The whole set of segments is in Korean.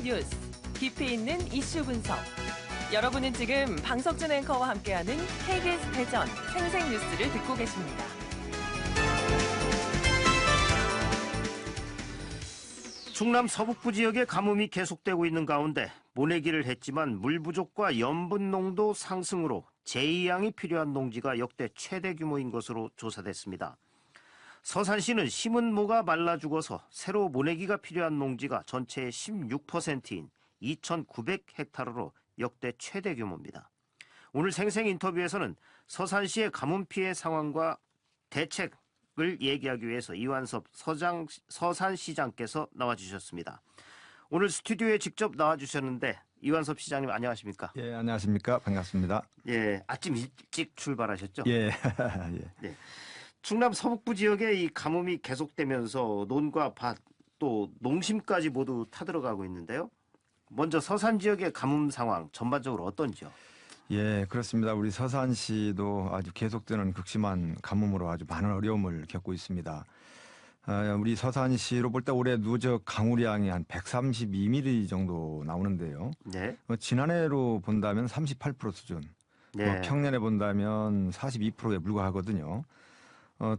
뉴스, 깊이 있는 이슈 분석. 여러분은 지금 방석준 앵커와 함께하는 KBS 대전 생생뉴스를 듣고 계십니다. 충남 서북부 지역의 가뭄이 계속되고 있는 가운데 모내기를 했지만 물 부족과 염분 농도 상승으로 제이항이 필요한 농지가 역대 최대 규모인 것으로 조사됐습니다. 서산시는 심은 모가 말라 죽어서 새로 모내기가 필요한 농지가 전체의 16%인 2,900헥타르로 역대 최대 규모입니다. 오늘 생생 인터뷰에서는 서산시의 가뭄 피해 상황과 대책을 얘기하기 위해서 이완섭 서산시장께서 나와주셨습니다. 오늘 스튜디오에 직접 나와주셨는데 이완섭 시장님 안녕하십니까? 예, 안녕하십니까? 반갑습니다. 예, 아침 일찍 출발하셨죠? 예. 예. 충남 서북부 지역에 이 가뭄이 계속되면서 논과 밭 또 농심까지 모두 타들어가고 있는데요. 먼저 서산 지역의 가뭄 상황 전반적으로 어떤지요? 예, 그렇습니다. 우리 서산시도 아주 계속되는 극심한 가뭄으로 아주 많은 어려움을 겪고 있습니다. 우리 서산시로 볼 때 올해 누적 강우량이 한 132mm 정도 나오는데요. 네. 지난해로 본다면 38% 수준, 네. 평년에 본다면 42%에 불과하거든요.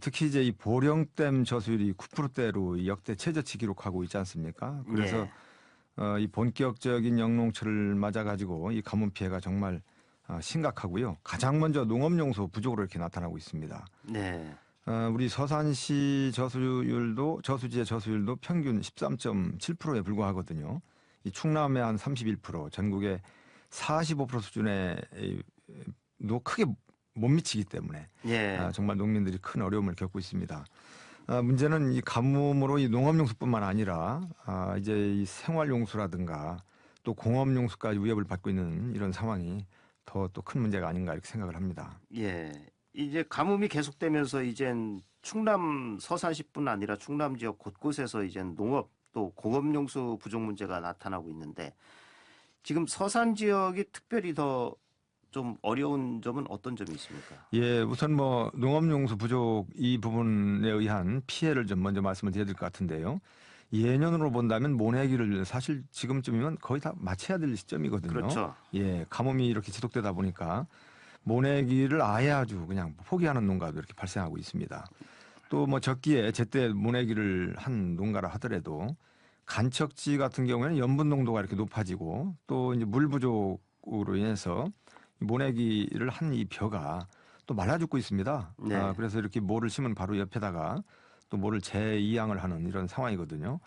특히 이제 이 보령댐 저수율이 9%대로 역대 최저치 기록하고 있지 않습니까? 그래서 이 본격적인 영농철을 맞아가지고 이 가뭄 피해가 정말 심각하고요. 가장 먼저 농업용수 부족으로 이렇게 나타나고 있습니다. 네. 우리 서산시 저수지의 저수율도 평균 13.7%에 불과하거든요. 이 충남의 한 31%, 전국의 45% 수준에도 크게 못 미치기 때문에 정말 농민들이 큰 어려움을 겪고 있습니다. 문제는 이 가뭄으로 이 농업용수뿐만 아니라 이제 이 생활용수라든가 또 공업용수까지 위협을 받고 있는 이런 상황이 더 또 큰 문제가 아닌가 이렇게 생각을 합니다. 예, 이제 가뭄이 계속되면서 이젠 충남 서산시뿐 아니라 충남 지역 곳곳에서 이젠 농업 또 공업용수 부족 문제가 나타나고 있는데 지금 서산 지역이 특별히 더 좀 어려운 점은 어떤 점이 있습니까? 예, 우선 뭐 농업용수 부족 이 부분에 의한 피해를 좀 먼저 말씀을 드려야 될 것 같은데요. 예년으로 본다면 모내기를 사실 지금쯤이면 거의 다 마쳐야 될 시점이거든요. 그렇죠. 예, 가뭄이 이렇게 지속되다 보니까 모내기를 아예 아주 그냥 포기하는 농가도 이렇게 발생하고 있습니다. 또 뭐 적기에 제때 모내기를 한 농가라 하더라도 간척지 같은 경우에는 염분 농도가 이렇게 높아지고 또 이제 물 부족으로 인해서 모내기를 한 이 벼가 또 말라 죽고 있습니다. 네. 그래서 이렇게 모를 심은 바로 옆에다가 또 모를 재이양을 하는 이런 상황이거든요.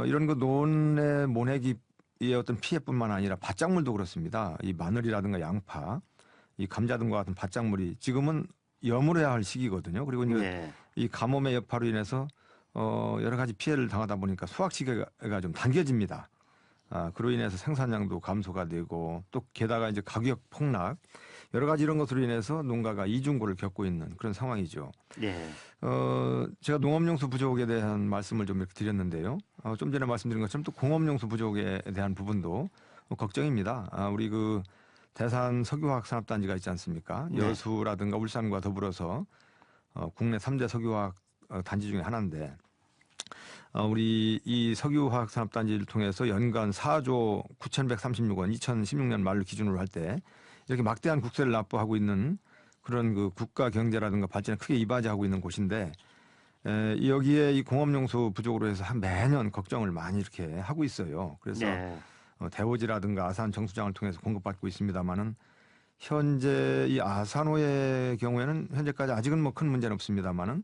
이런 그 논의 모내기의 어떤 피해뿐만 아니라 밭작물도 그렇습니다. 이 마늘이라든가 양파, 이 감자 등과 같은 밭작물이 지금은 여물어야 할 시기거든요. 그리고 이제 이 가뭄의 여파로 인해서 여러 가지 피해를 당하다 보니까 수확 시기가 좀 당겨집니다. 그로 인해서 생산량도 감소가 되고 또 게다가 이제 가격 폭락 여러 가지 이런 것으로 인해서 농가가 이중고를 겪고 있는 그런 상황이죠. 네. 제가 농업용수 부족에 대한 말씀을 좀 이렇게 드렸는데요. 좀 전에 말씀드린 것처럼 또 공업용수 부족에 대한 부분도 걱정입니다. 우리 그 대산 석유화학 산업단지가 있지 않습니까? 네. 여수라든가 울산과 더불어서 국내 3대 석유화학 단지 중에 하나인데 우리 이 석유화학 산업단지를 통해서 연간 4조 9,136원 2016년 말로 기준으로 할 때 이렇게 막대한 국세를 납부하고 있는 그런 그 국가 경제라든가 발전에 크게 이바지하고 있는 곳인데 여기에 이 공업용수 부족으로 해서 매년 걱정을 많이 이렇게 하고 있어요. 그래서 대오지라든가 아산 정수장을 통해서 공급받고 있습니다만은 현재 이 아산호의 경우에는 현재까지 아직은 뭐 큰 문제는 없습니다만은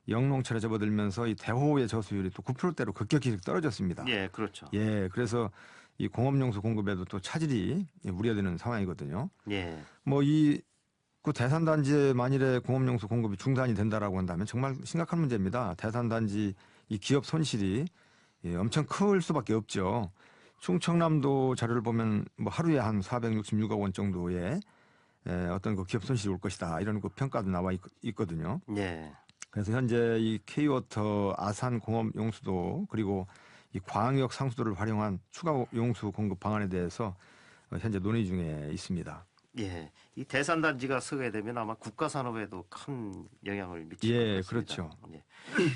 영농철에 접어들면서 이 대호의 저수율이 또 9%대로 급격히 떨어졌습니다. 예, 그렇죠. 예, 그래서 이 공업용수 공급에도 또 차질이 우려되는 상황이거든요. 예. 뭐 그 대산단지에 만일에 공업용수 공급이 중단이 된다라고 한다면 정말 심각한 문제입니다. 대산단지 이 기업 손실이 엄청 클 수밖에 없죠. 충청남도 자료를 보면 뭐 하루에 한 466억 원 정도의 어떤 그 기업 손실이 올 것이다 이런 그 평가도 나와 있거든요. 예. 그래서 현재 이 K워터 아산 공업 용수도 그리고 이 광역 상수도를 활용한 추가 용수 공급 방안에 대해서 현재 논의 중에 있습니다. 예, 이 대산단지가 서게 되면 아마 국가 산업에도 큰 영향을 미칠 것 예, 같습니다. 그렇죠. 예.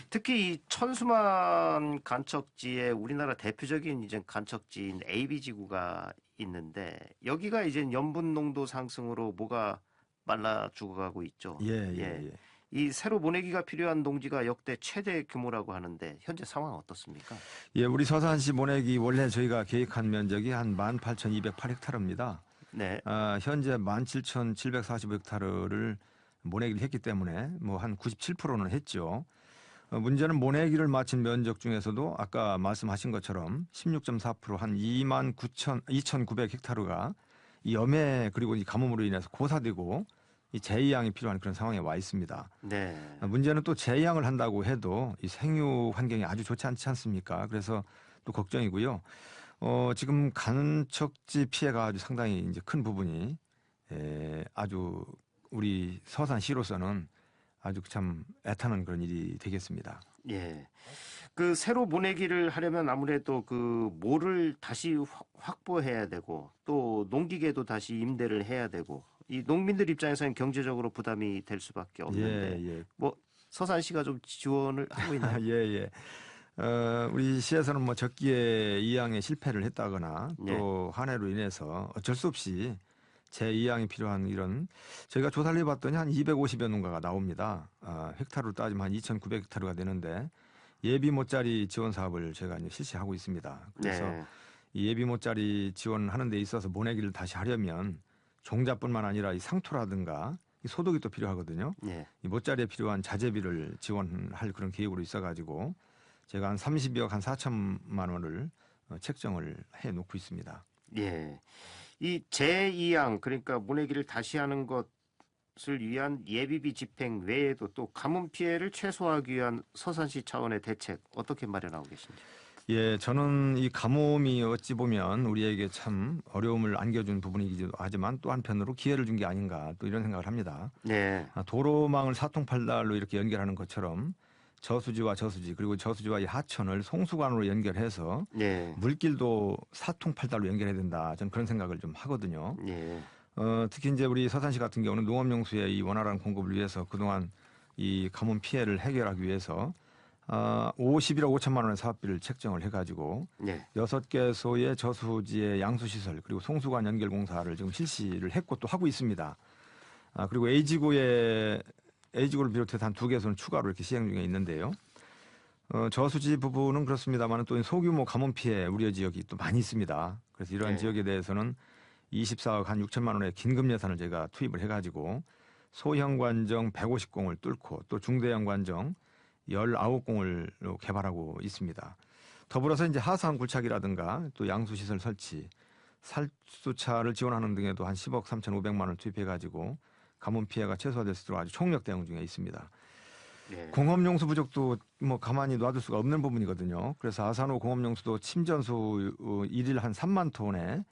특히 이 천수만 간척지에 우리나라 대표적인 이제 간척지인 AB 지구가 있는데 여기가 이제 염분 농도 상승으로 뭐가 말라 죽어가고 있죠. 예. 이 새로 모내기가 필요한 농지가 역대 최대 규모라고 하는데 현재 상황 어떻습니까? 예, 우리 서산시 모내기 원래 저희가 계획한 면적이 한 18,208헥타르입니다. 네, 현재 17,745헥타르를 모내기를 했기 때문에 뭐 한 97%는 했죠. 문제는 모내기를 마친 면적 중에서도 아까 말씀하신 것처럼 16.4%한 2,900헥타르가 이 염해 그리고 이 가뭄으로 인해서 고사되고 이 재이양이 필요한 그런 상황에 와 있습니다. 네, 문제는 또 재이양을 한다고 해도 이 생육 환경이 아주 좋지 않지 않습니까? 그래서 또 걱정이고요. 지금 간척지 피해가 아주 상당히 이제 큰 부분이 아주 우리 서산시로서는 아주 참 애타는 그런 일이 되겠습니다. 예. 그 새로 모내기를 하려면 아무래도 그 모를 다시 확보해야 되고 또 농기계도 다시 임대를 해야 되고 이 농민들 입장에서는 경제적으로 부담이 될 수밖에 없는데 예. 뭐 서산시가 좀 지원을 하고 있나요? 예. 우리 시에서는 뭐 적기에 이양에 실패를 했다거나 또 한해로 인해서 어쩔 수 없이 재이양이 필요한 이런 저희가 조사를 해봤더니 한 250여 농가가 나옵니다. 헥타르로 따지면 한 2,900헥타르가 되는데 예비 모짜리 지원 사업을 저희가 이제 실시하고 있습니다. 그래서 네. 이 예비 모짜리 지원하는 데 있어서 모내기를 다시 하려면 종자뿐만 아니라 이 상토라든가 이 소독이 또 필요하거든요. 예. 이 모짜리에 필요한 자재비를 지원할 그런 계획으로 있어가지고 제가 한 30억 한 4천만 원을 책정을 해 놓고 있습니다. 예. 이 재이양 그러니까 모내기를 다시 하는 것을 위한 예비비 집행 외에도 또 가뭄 피해를 최소화하기 위한 서산시 차원의 대책 어떻게 마련하고 계신지? 예, 저는 이 가뭄이 어찌 보면 우리에게 참 어려움을 안겨준 부분이기도 하지만 또 한편으로 기회를 준 게 아닌가 또 이런 생각을 합니다. 네. 도로망을 사통팔달로 이렇게 연결하는 것처럼 저수지와 저수지 그리고 저수지와 이 하천을 송수관으로 연결해서 네. 물길도 사통팔달로 연결해야 된다. 저는 그런 생각을 좀 하거든요. 예. 특히 이제 우리 서산시 같은 경우는 농업용수의 이 원활한 공급을 위해서 그동안 이 가뭄 피해를 해결하기 위해서 51억 5천만 원의 사업비를 책정을 해가지고 네. 6개소의 저수지의 양수시설 그리고 송수관 연결 공사를 지금 실시를 했고 또 하고 있습니다. 그리고 A지구를 비롯해서 한 2개소는 추가로 이렇게 시행 중에 있는데요. 저수지 부분은 그렇습니다만 또 소규모 가뭄 피해 우려 지역이 또 많이 있습니다. 그래서 이러한 네. 지역에 대해서는 24억 한 6천만 원의 긴급 예산을 저희가 투입을 해가지고 소형 관정 150공을 뚫고 또 중대형 관정 19공을 개발하고 있습니다. 더불어서 이제 하산 굴착이라든가 또 양수시설 설치, 살수차를 지원하는 등에도 한 10억 3,500만 원을 투입해가지고 가뭄 피해가 최소화될 수 있도록 아주 총력 대응 중에 있습니다. 네. 공업용수 부족도 뭐 가만히 놔둘 수가 없는 부분이거든요. 그래서 아산호 공업용수도 침전수 1일 한 3만 톤의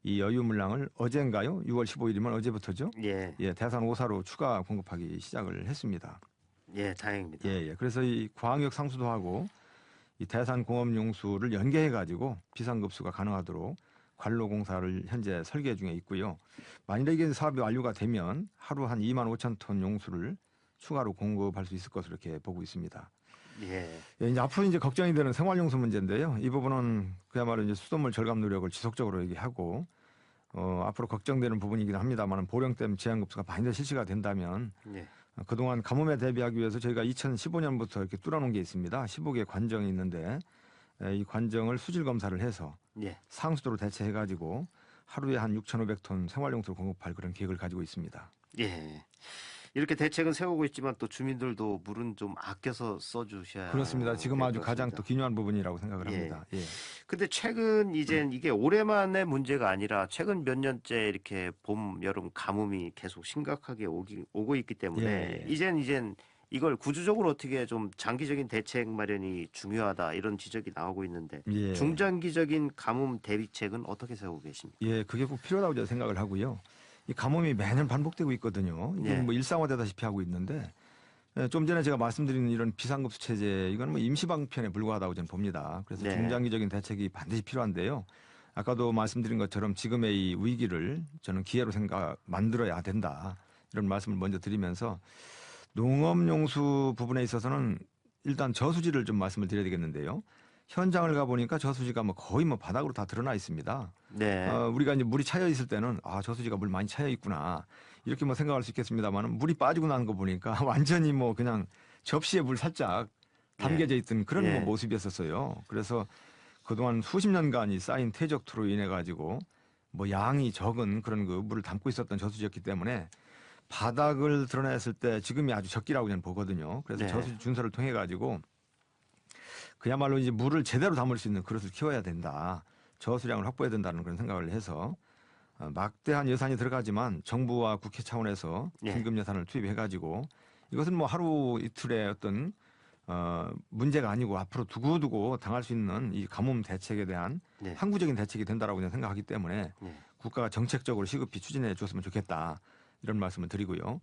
이 여유 물량을 어제인가요? 6월 15일이면 어제부터죠? 예. 예, 대산 5사로 추가 공급하기 시작을 했습니다. 예, 다행입니다. 예. 그래서 이 광역 상수도 하고 이 대산 공업용수를 연계해 가지고 비상급수가 가능하도록 관로 공사를 현재 설계 중에 있고요. 만일에 이게 사업이 완료가 되면 하루 한 2만 5천 톤 용수를 추가로 공급할 수 있을 것으로 이렇게 보고 있습니다. 예. 예, 이제 앞으로 이제 걱정이 되는 생활용수 문제인데요. 이 부분은 그야말로 이제 수돗물 절감 노력을 지속적으로 얘기하고 앞으로 걱정되는 부분이긴 합니다만 보령댐 제한급수가 많이 더 실시가 된다면 예. 그동안 가뭄에 대비하기 위해서 저희가 2015년부터 이렇게 뚫어놓은 게 있습니다. 15개 관정이 있는데 이 관정을 수질 검사를 해서 예. 상수도로 대체해가지고 하루에 한 6,500톤 생활용수를 공급할 그런 계획을 가지고 있습니다. 예. 이렇게 대책은 세우고 있지만 또 주민들도 물은 좀 아껴서 써주셔야 그렇습니다. 지금 될 아주 것 가장 같습니다. 또 기묘한 부분이라고 생각을 예. 합니다. 예. 근데 최근 이제 이게 올해만의 문제가 아니라 최근 몇 년째 이렇게 봄, 여름 가뭄이 계속 심각하게 오고 있기 때문에 예. 이젠 이걸 구조적으로 어떻게 좀 장기적인 대책 마련이 중요하다 이런 지적이 나오고 있는데 예. 중장기적인 가뭄 대비책은 어떻게 세우고 계십니까? 예, 그게 꼭 필요하다고 저는 생각을 하고요. 이 가뭄이 매년 반복되고 있거든요. 이게 예. 뭐 일상화되다시피 하고 있는데 좀 전에 제가 말씀드린 이런 비상급수 체제 이건 뭐 임시방편에 불과하다고 저는 봅니다. 그래서 네. 중장기적인 대책이 반드시 필요한데요. 아까도 말씀드린 것처럼 지금의 이 위기를 저는 기회로 만들어야 된다. 이런 말씀을 먼저 드리면서 농업용수 부분에 있어서는 일단 저수지를 좀 말씀을 드려야 되겠는데요. 현장을 가보니까 저수지가 거의 바닥으로 다 드러나 있습니다. 네. 우리가 이제 물이 차여 있을 때는 저수지가 물 많이 차여 있구나. 이렇게 생각할 수 있겠습니다만 물이 빠지고 나는 거 보니까 완전히 그냥 접시에 물 살짝 담겨져 있던 그런 예. 모습이었었어요. 그래서 그동안 수십 년간이 쌓인 퇴적토로 인해 가지고 양이 적은 그런 그 물을 담고 있었던 저수지였기 때문에 바닥을 드러냈을 때 지금이 아주 적기라고 저는 보거든요. 그래서 네. 저수지 준설을 통해 가지고 그야말로 이제 물을 제대로 담을 수 있는 그릇을 키워야 된다. 저수량을 확보해야 된다는 그런 생각을 해서 막대한 예산이 들어가지만 정부와 국회 차원에서 예. 긴급 예산을 투입해 가지고 이것은 하루 이틀의 어떤 문제가 아니고 앞으로 두고두고 당할 수 있는 이 가뭄 대책에 대한 네. 항구적인 대책이 된다라고 저는 생각하기 때문에 네. 국가가 정책적으로 시급히 추진해 줬으면 좋겠다. 이런 말씀을 드리고요.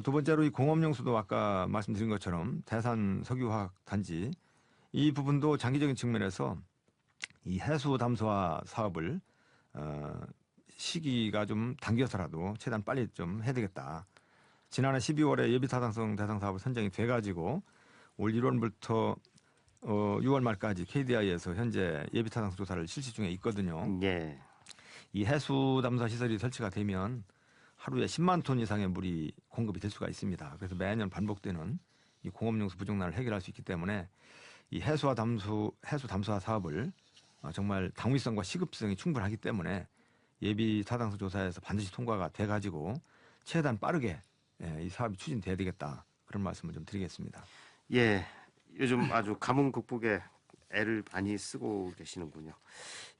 두 번째로 이 공업용수도 아까 말씀드린 것처럼 대산 석유화학 단지 이 부분도 장기적인 측면에서 이 해수 담수화 사업을 시기가 좀 당겨서라도 최대한 빨리 좀 해야 되겠다. 지난해 12월에 예비타당성 대상 사업을 선정이 돼가지고 올 1월부터 6월 말까지 KDI에서 현재 예비타당성 조사를 실시 중에 있거든요. 예. 이 해수 담수화 시설이 설치가 되면 하루에 10만 톤 이상의 물이 공급이 될 수가 있습니다. 그래서 매년 반복되는 이 공업용수 부족난을 해결할 수 있기 때문에 이 해수 담수화 사업을 정말 당위성과 시급성이 충분하기 때문에 예비 타당성 조사에서 반드시 통과가 돼가지고 최대한 빠르게 이 사업이 추진돼야 되겠다. 그런 말씀을 좀 드리겠습니다. 예. 요즘 아주 가뭄 극복에 애를 많이 쓰고 계시는군요.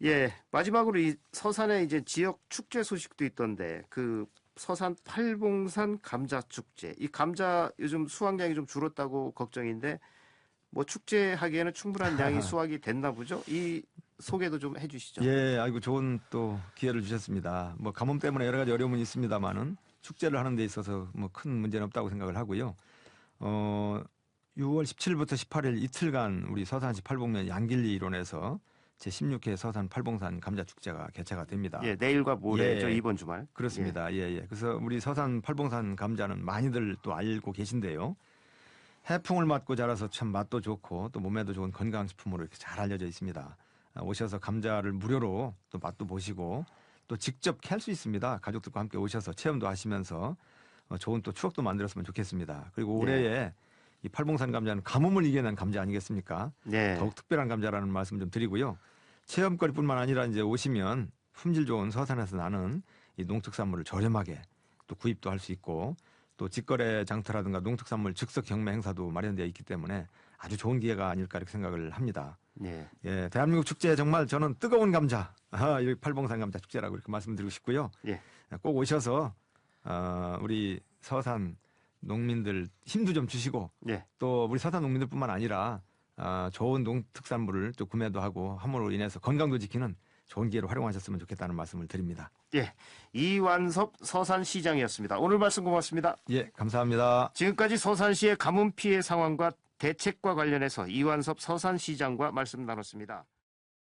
예. 마지막으로 이 서산에 이제 지역 축제 소식도 있던데 그 서산 팔봉산 감자 축제. 이 감자 요즘 수확량이 좀 줄었다고 걱정인데 축제하기에는 충분한 양이 수확이 됐나 보죠? 이 소개도 좀 해주시죠. 예, 아이고 좋은 또 기회를 주셨습니다. 가뭄 때문에 여러 가지 어려움은 있습니다만은 축제를 하는 데 있어서 큰 문제는 없다고 생각을 하고요. 6월 17일부터 18일 이틀간 우리 서산시 팔봉면 양길리 일원에서 제16회 서산 팔봉산 감자 축제가 개최가 됩니다. 예, 내일과 모레죠. 예, 이번 주말. 그렇습니다. 예. 그래서 우리 서산 팔봉산 감자는 많이들 또 알고 계신데요. 해풍을 맞고 자라서 참 맛도 좋고 또 몸에도 좋은 건강식품으로 이렇게 잘 알려져 있습니다. 오셔서 감자를 무료로 또 맛도 보시고 또 직접 캘 수 있습니다. 가족들과 함께 오셔서 체험도 하시면서 좋은 또 추억도 만들었으면 좋겠습니다. 그리고 올해에 이 팔봉산 감자는 가뭄을 이겨낸 감자 아니겠습니까? 네. 더욱 특별한 감자라는 말씀 좀 드리고요. 체험거리뿐만 아니라 이제 오시면 품질 좋은 서산에서 나는 이 농특산물을 저렴하게 또 구입도 할 수 있고 또 직거래 장터라든가 농특산물 즉석 경매 행사도 마련되어 있기 때문에 아주 좋은 기회가 아닐까 이렇게 생각을 합니다. 네. 예, 대한민국 축제 정말 저는 뜨거운 감자, 이 팔봉산 감자 축제라고 이렇게 말씀드리고 싶고요. 예. 꼭 오셔서 우리 서산 농민들 힘도 좀 주시고 예. 또 우리 서산 농민들뿐만 아니라 좋은 농특산물을 또 구매도 하고 함으로 인해서 건강도 지키는 좋은 기회로 활용하셨으면 좋겠다는 말씀을 드립니다. 예. 이완섭 서산시장이었습니다. 오늘 말씀 고맙습니다. 예, 감사합니다. 지금까지 서산시의 가뭄 피해 상황과 대책과 관련해서 이완섭 서산시장과 말씀 나눴습니다.